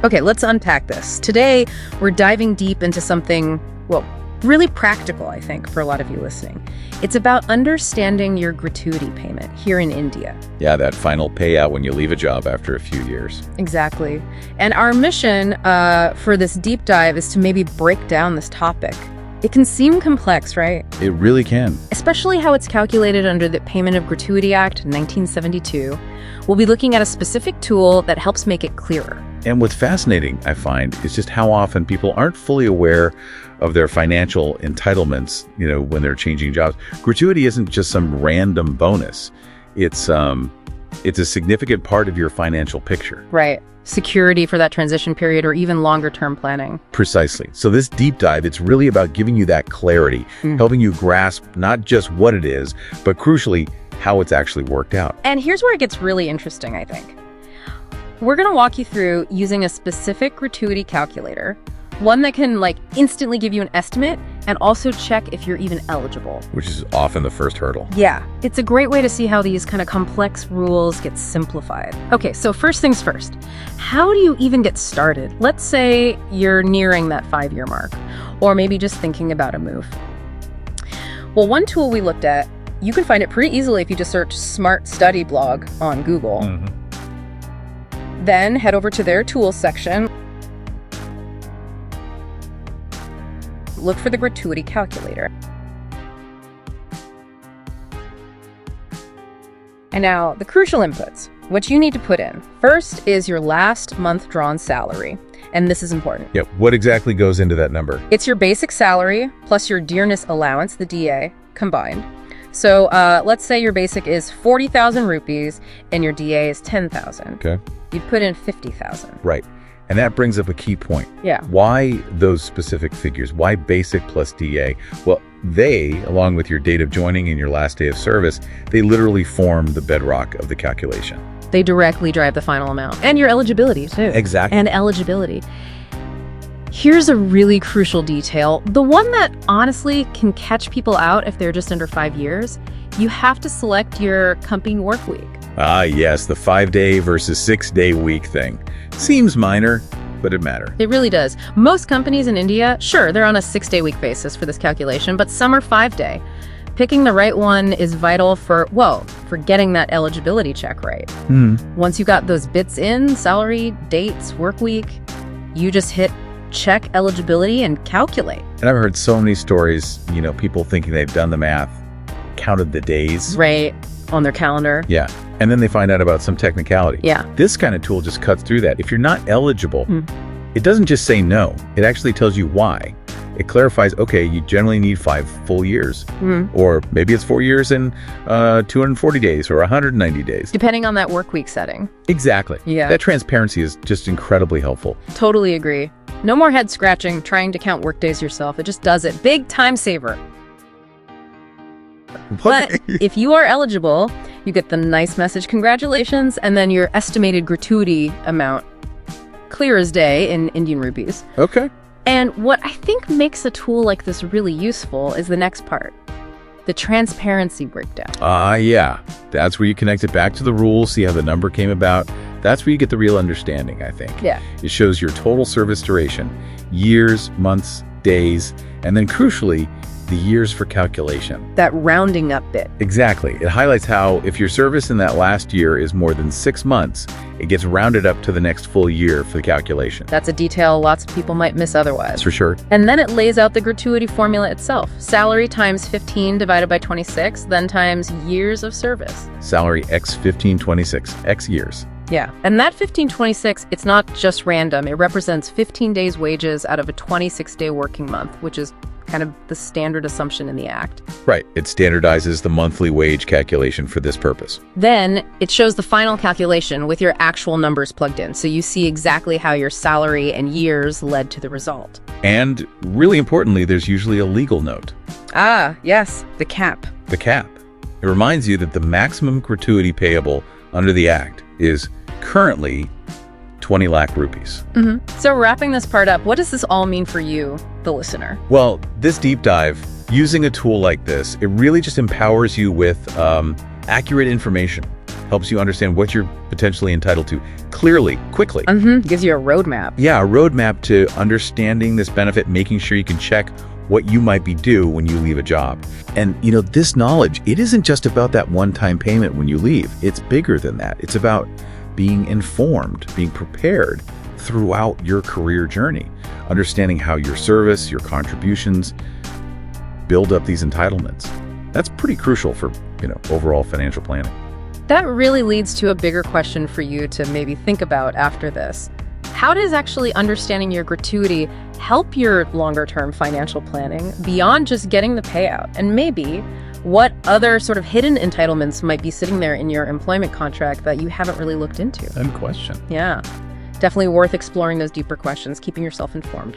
Okay, let's unpack this. Today, we're diving deep into something, well, really practical, I think, for a lot of you listening. It's about understanding your gratuity payment here in India. Yeah, that final payout when you leave a job after a few years. Exactly. And our mission for this deep dive is to maybe break down this topic. It can seem complex, right? It really can. Especially how it's calculated under the Payment of Gratuity Act 1972. We'll be looking at a specific tool that helps make it clearer. And what's fascinating, I find, is just how often people aren't fully aware of their financial entitlements, when they're changing jobs. Gratuity isn't just some random bonus. It's a significant part of your financial picture. Right. Security for that transition period or even longer term planning. Precisely. So this deep dive, it's really about giving you that clarity, helping you grasp not just what it is, but crucially, how it's actually worked out. And here's where it gets really interesting, I think. We're going to walk you through using a specific gratuity calculator, one that can instantly give you an estimate and also check if you're even eligible. Which is often the first hurdle. Yeah, it's a great way to see how these kind of complex rules get simplified. Okay, so first things first, how do you even get started? Let's say you're nearing that 5-year mark, or maybe just thinking about a move. Well, one tool we looked at, you can find it pretty easily if you just search Smart Study Blog on Google. Then head over to their tools section. Look for the gratuity calculator. And now the crucial inputs, what you need to put in. First is your last month drawn salary. And this is important. Yeah, what exactly goes into that number? It's your basic salary plus your dearness allowance, the DA, combined. So let's say your basic is 40,000 rupees and your DA is 10,000. Okay. You'd put in 50,000. Right. And that brings up a key point. Yeah. Why those specific figures? Why basic plus DA? Well, they, along with your date of joining and your last day of service, they literally form the bedrock of the calculation. They directly drive the final amount. And your eligibility, too. Exactly. And eligibility. Here's a really crucial detail. The one that honestly can catch people out if they're just under 5 years. You have to select your company work week. Ah, yes, the 5-day versus 6-day week thing. Seems minor, but it matters. It really does. Most companies in India, sure, they're on a 6-day week basis for this calculation, but some are 5-day. Picking the right one is vital for getting that eligibility check right. Once you got those bits in, salary, dates, work week, you just hit check eligibility and calculate. And I've heard so many stories, people thinking they've done the math, counted the days. Right, on their calendar. Yeah, and then they find out about some technicality. Yeah. This kind of tool just cuts through that. If you're not eligible, it doesn't just say no. It actually tells you why. It clarifies, okay, you generally need 5 full years. Or maybe it's 4 years and 240 days or 190 days. Depending on that work week setting. Exactly. Yeah. That transparency is just incredibly helpful. Totally agree. No more head scratching trying to count work days yourself. It just does it. Big time saver. But if you are eligible, you get the nice message, congratulations, and then your estimated gratuity amount, clear as day in Indian rupees. Okay. And what I think makes a tool like this really useful is the next part, the transparency breakdown. Yeah. That's where you connect it back to the rules, see how the number came about. That's where you get the real understanding, I think. Yeah. It shows your total service duration, years, months, days, and then crucially, the years for calculation. That rounding up bit. Exactly. It highlights how if your service in that last year is more than 6 months, it gets rounded up to the next full year for the calculation. That's a detail lots of people might miss otherwise. That's for sure. And then it lays out the gratuity formula itself. Salary times 15 divided by 26, then times years of service. Salary x 1526, x years. Yeah, and that 1526, it's not just random. It represents 15 days wages out of a 26-day working month, which is kind of the standard assumption in the Act. Right. It standardizes the monthly wage calculation for this purpose. Then it shows the final calculation with your actual numbers plugged in, so you see exactly how your salary and years led to the result. And really importantly, there's usually a legal note. Ah, yes, the cap. The cap. It reminds you that the maximum gratuity payable under the Act is currently 20 lakh rupees. So wrapping this part up, what does this all mean for you, the listener? Well, this deep dive, using a tool like this, it really just empowers you with accurate information. helps you understand what you're potentially entitled to clearly, quickly. Gives you a roadmap. Yeah, a roadmap to understanding this benefit, making sure you can check what you might be due when you leave a job. And, this knowledge, it isn't just about that one-time payment when you leave. It's bigger than that. It's about being informed, being prepared throughout your career journey, understanding how your service, your contributions build up these entitlements. That's pretty crucial for, overall financial planning. That really leads to a bigger question for you to maybe think about after this. How does actually understanding your gratuity help your longer-term financial planning beyond just getting the payout? And maybe what other sort of hidden entitlements might be sitting there in your employment contract that you haven't really looked into? Good question. Yeah, definitely worth exploring those deeper questions, keeping yourself informed.